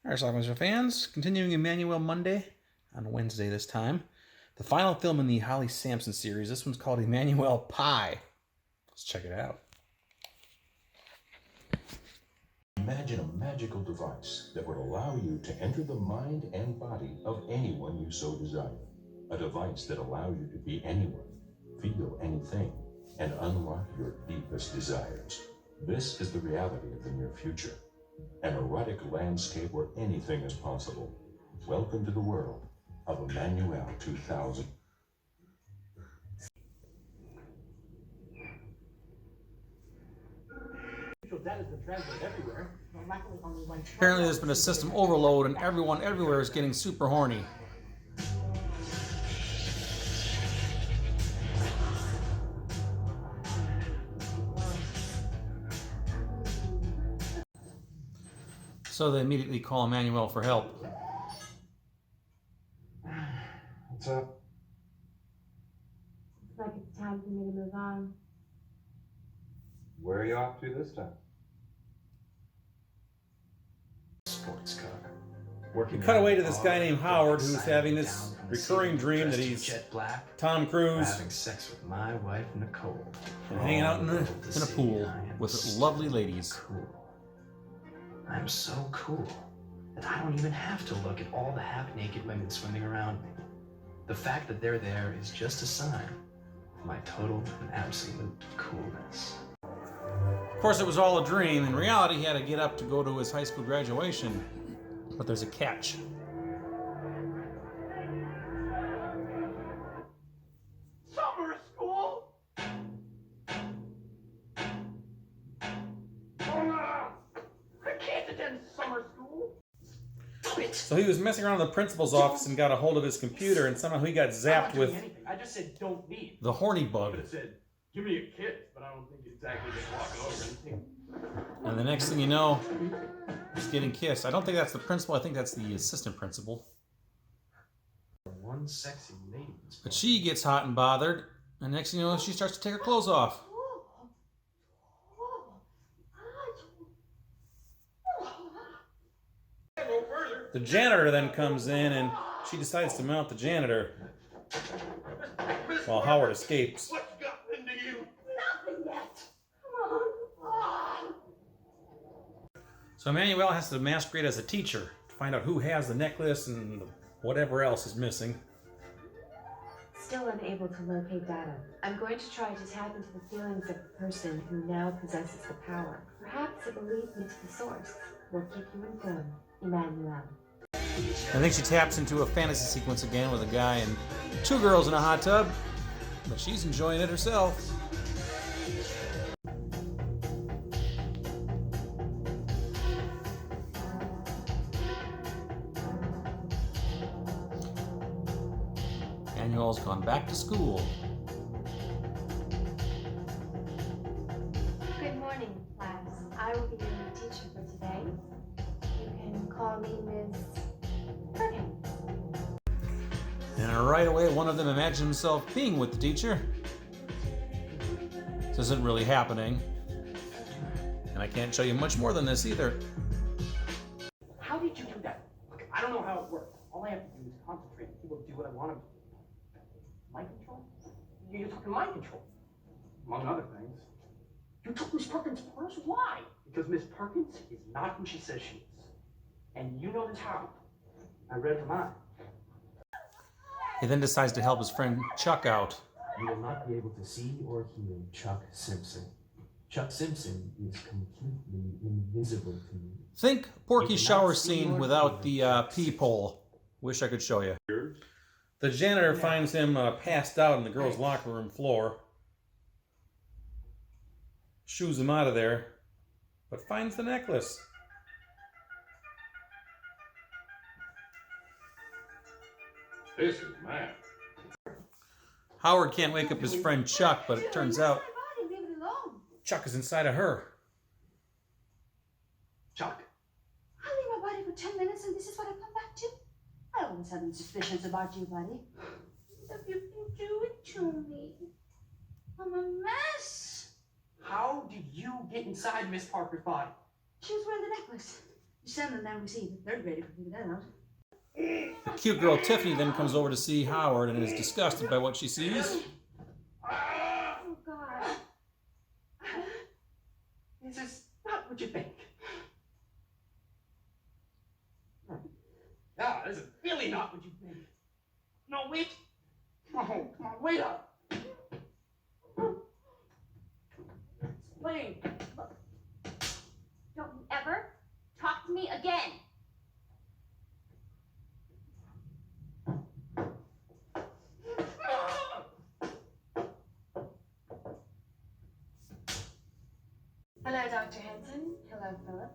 Alright, Schlockmeister fans, continuing Emmanuel Monday on Wednesday this time. The final film in the Holly Sampson series. This one's called Emmanuelle Pie. Let's check it out. Imagine a magical device that would allow you to enter the mind and body of anyone you so desire. A device that allows you to be anyone, feel anything, and unlock your deepest desires. This is the reality of the near future. An erotic landscape where anything is possible. Welcome to the world of Emmanuel 2000. Apparently there's been a system overload and everyone everywhere is getting super horny. So they immediately call Emmanuel for help. What's up? It's like it's time for me to move on. Where are you off to this time? Sports car. We cut away to this guy named Howard who's having this recurring dream that he's Tom Cruise having sex with my wife Nicole and hanging out in a pool with lovely ladies. Cool. I'm so cool that I don't even have to look at all the half-naked women swimming around me. The fact that they're there is just a sign of my total and absolute coolness. Of course, it was all a dream. In reality, he had to get up to go to his high school graduation. But there's a catch. Summer school? I can't attend summer school. So he was messing around in the principal's office and got a hold of his computer, and somehow he got zapped with I just said don't need. the horny I bug. could have said, give me a kiss, but I don't think exactly just walking over and And the next thing you know, he's getting kissed. I don't think that's the principal. I think that's the assistant principal. One sexy lady. But she gets hot and bothered, and next thing you know, she starts to take her clothes off. The janitor then comes in, and she decides to mount the janitor while Howard escapes. What's gotten into you? Nothing yet. Come on. So Emmanuel has to masquerade as a teacher to find out who has the necklace and whatever else is missing. Still unable to locate data. I'm going to try to tap into the feelings of the person who now possesses the power. Perhaps it will lead me to the source. We'll keep you informed. Emmanuel. I think she taps into a fantasy sequence again with a guy and two girls in a hot tub, but she's enjoying it herself. Emmanuel's gone back to school. Good morning, class. I will be your teacher for today. You can call me Miss Perkins. And right away, one of them imagines himself being with the teacher. This isn't really happening. And I can't show you much more than this either. How did you do that? Look, I don't know how it works. All I have to do is concentrate and people do what I want them to. Mind control? You're talking mind control. Among other things. You took Miss Perkins' purse? Why? Because Miss Perkins is not who she says she is. And you know this how. I read her mind. He then decides to help his friend Chuck out. You will not be able to see or hear Chuck Simpson. Chuck Simpson is completely invisible to you. Think Porky's shower scene without the peephole. Wish I could show you. The janitor finds him passed out on the girls' locker room floor. Shoos him out of there, but finds the necklace. This is mine. Howard can't wake up his friend Chuck, but it turns out Leave it alone. Chuck is inside of her. Chuck? I leave my body for 10 minutes and this is what I come back to? I always have suspicions about you, buddy. What have you been doing to me? I'm a mess. How did you get inside Miss Parker's body? She was wearing the necklace. December now we see the third grader can figure that out. The cute girl Tiffany then comes over to see Howard and is disgusted by what she sees. Oh, God. This is not what you think. No, this is really not what you think. No, wait. Oh, come on, wait up. Explain. Don't you ever talk to me again. Hello, Dr. Henson. Hello, Philip.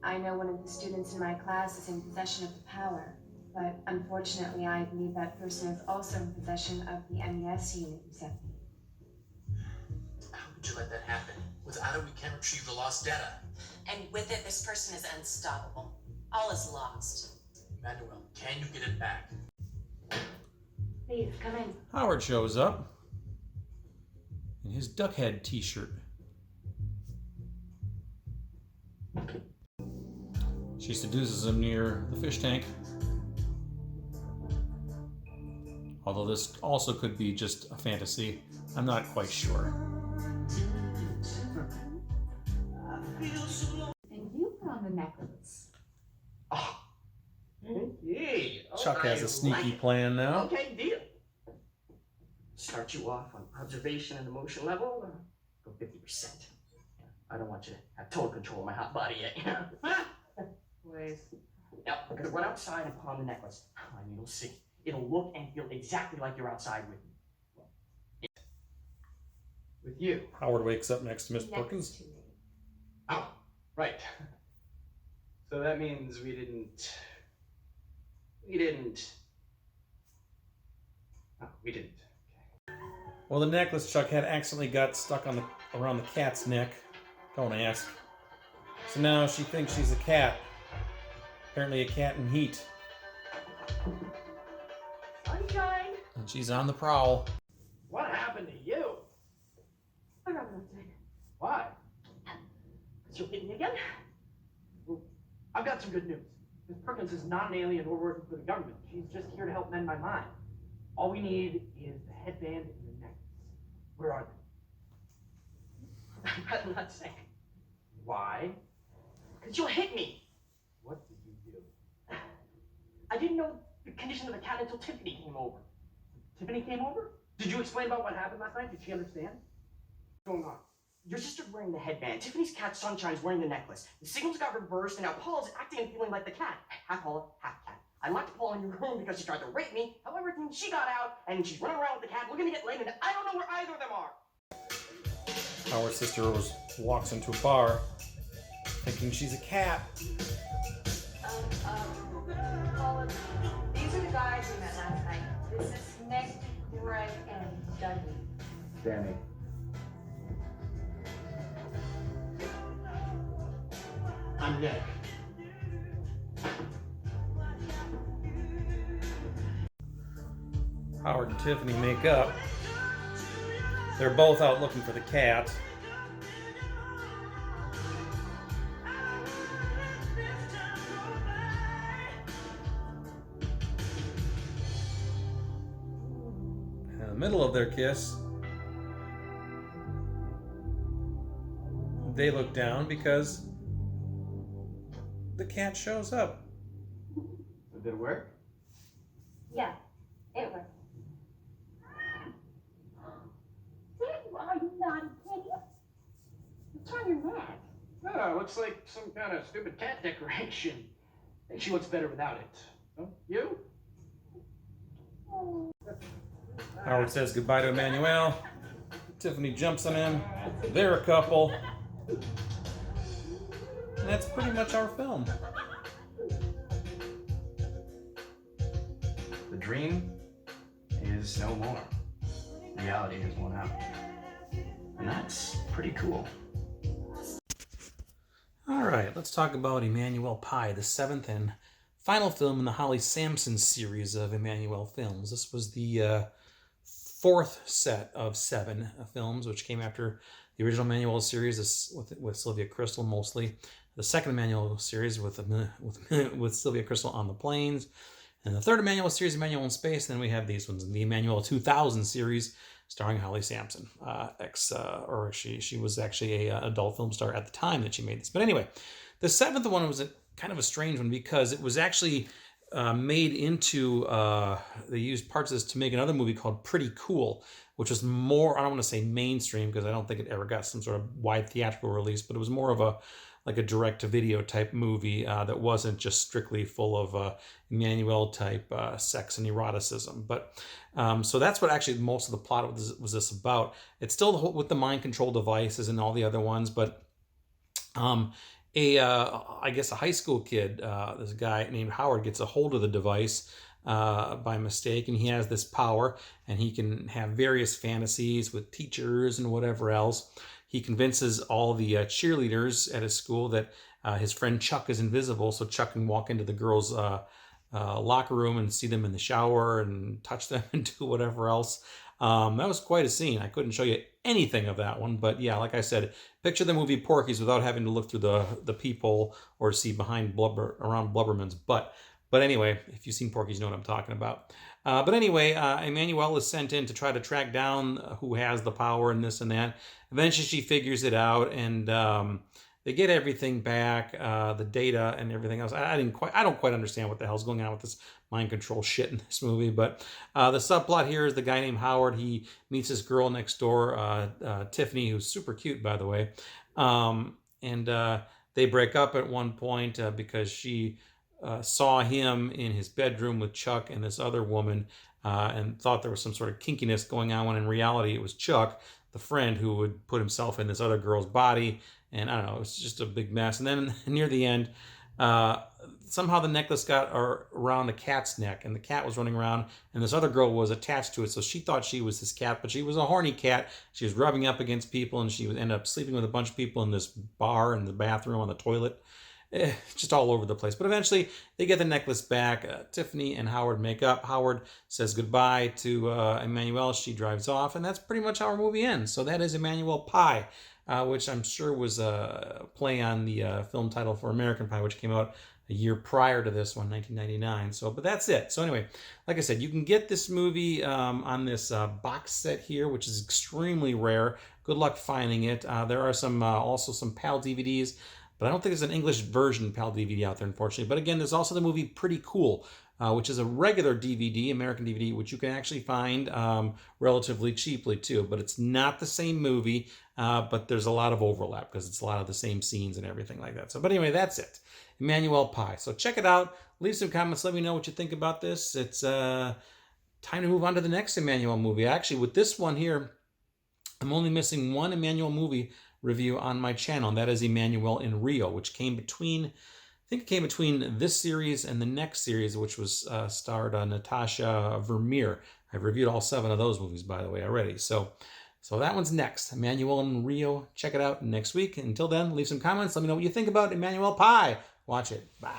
I know one of the students in my class is in possession of the power, but unfortunately I believe that person is also in possession of the MES unit you sent me. How could you let that happen? Without it, we can't retrieve the lost data. And with it, this person is unstoppable. All is lost. Emmanuel, can you get it back? Please, come in. Howard shows up in his Duckhead t-shirt. She seduces him near the fish tank. Although this also could be just a fantasy. I'm not quite sure. And you put on the necklace. Oh. Yeah. Chuck has a sneaky plan now. Okay, deal. Start you off on observation and emotion level. Go 50%. I don't want you to have total control of my hot body yet. Please. Now, we're gonna run outside and put on the necklace. And you'll see. It'll look and feel exactly like you're outside with me. With you. Howard wakes up next to Miss Perkins. To me. Oh, right. So that means we didn't. Oh, we didn't. Okay. Well, the necklace Chuck had accidentally got stuck on around the cat's neck. Don't ask. So now she thinks she's a cat. Apparently a cat in heat. Sunshine! And she's on the prowl. What happened to you? I got nothing. Why? Because you're hitting me again? Well, I've got some good news. Miss Perkins is not an alien or working for the government. She's just here to help mend my mind. All we need is the headband and the necklace. Where are they? I'd rather not say. Why? Because you'll hit me. What did you do? I didn't know the condition of the cat until Tiffany came over. Tiffany came over? Did you explain about what happened last night? Did she understand? What's going on? Your sister's wearing the headband. Tiffany's cat Sunshine's wearing the necklace. The signals got reversed, and now Paul's acting and feeling like the cat. Half Paul, half cat. I locked Paul in your room because she tried to rape me. However, she got out, and she's running around with the cat, looking to get laid, and I don't know where either of them are. Howard's sister walks into a bar thinking she's a cat. Paula, these are the guys we met last night. This is Nick, Greg, and Dougie. Danny. I'm Nick. Howard and Tiffany make up. They're both out looking for the cat. In the middle of their kiss, they look down because the cat shows up. Did it work? Yeah, it worked. There you are, you naughty kitty. What's on your neck? Oh, looks like some kind of stupid cat decoration. I think she looks better without it. Don't you? Howard says goodbye to Emmanuel. Tiffany jumps on him. They're a couple. And that's pretty much our film. The dream is no more. Reality has won out. And that's pretty cool. All right, let's talk about Emmanuelle Pie, the seventh and final film in the Holly Sampson series of Emmanuelle films. This was the fourth set of 7 films, which came after the original Emmanuelle series with Sylvia Crystal mostly. the second Emmanuel series with Sylvia Crystal on the planes, and the third Emmanuel series, Emmanuel in Space. And then we have these ones, the Emmanuel 2000 series, starring Holly Sampson. She was actually a adult film star at the time that she made this. But anyway, the seventh one was kind of a strange one because it was actually made into, they used parts of this to make another movie called Pretty Cool, which was more, I don't want to say mainstream because I don't think it ever got some sort of wide theatrical release, but it was more of a direct-to-video type movie that wasn't just strictly full of Emmanuel type sex and eroticism. But so that's what actually most of the plot was this about. It's still with the mind control devices and all the other ones, but I guess a high school kid, this guy named Howard, gets a hold of the device by mistake, and he has this power, and he can have various fantasies with teachers and whatever else. He convinces all the cheerleaders at his school that his friend Chuck is invisible, so Chuck can walk into the girls' locker room and see them in the shower and touch them and do whatever else. That was quite a scene. I couldn't show you anything of that one, but yeah, like I said, picture the movie Porky's without having to look through the peephole or see behind around Blubberman's butt. But anyway, if you've seen Porky's, you know what I'm talking about. But anyway, Emmanuel is sent in to try to track down who has the power and this and that. Eventually, she figures it out, and they get everything back, the data and everything else. I don't quite understand what the hell's going on with this mind control shit in this movie. But the subplot here is the guy named Howard. He meets this girl next door, Tiffany, who's super cute, by the way. And they break up at one point because she saw him in his bedroom with Chuck and this other woman and thought there was some sort of kinkiness going on, when in reality it was Chuck, the friend, who would put himself in this other girl's body. And I don't know, it was just a big mess. And then near the end, somehow the necklace got around the cat's neck, and the cat was running around, and this other girl was attached to it. So she thought she was this cat, but she was a horny cat. She was rubbing up against people, and she would end up sleeping with a bunch of people in this bar, in the bathroom, on the toilet. Just all over the place. But eventually they get the necklace back. Tiffany and Howard make up. Howard says goodbye to Emmanuel. She drives off, and that's pretty much how our movie ends. So that is Emmanuelle Pie, which I'm sure was a play on the film title for American Pie, which came out a year prior to this one, 1999. So, but that's it. So anyway, like I said, you can get this movie on this box set here, which is extremely rare. Good luck finding it. There are some also some PAL DVDs, but I don't think there's an English version PAL DVD out there, unfortunately. But again, there's also the movie Pretty Cool, which is a regular DVD, American DVD, which you can actually find relatively cheaply too. But it's not the same movie, but there's a lot of overlap because it's a lot of the same scenes and everything like that. So, but anyway, that's it. Emmanuelle Pie. So check it out. Leave some comments. Let me know what you think about this. It's time to move on to the next Emmanuel movie. Actually, with this one here, I'm only missing one Emmanuel movie review on my channel, and that is Emmanuel in Rio, which came between, I think it came between this series and the next series, which was starred Natasha Vermeer. I've reviewed all 7 of those movies, by the way, already. So that one's next. Emmanuel in Rio. Check it out next week. Until then, leave some comments. Let me know what you think about Emmanuelle Pie. Watch it. Bye.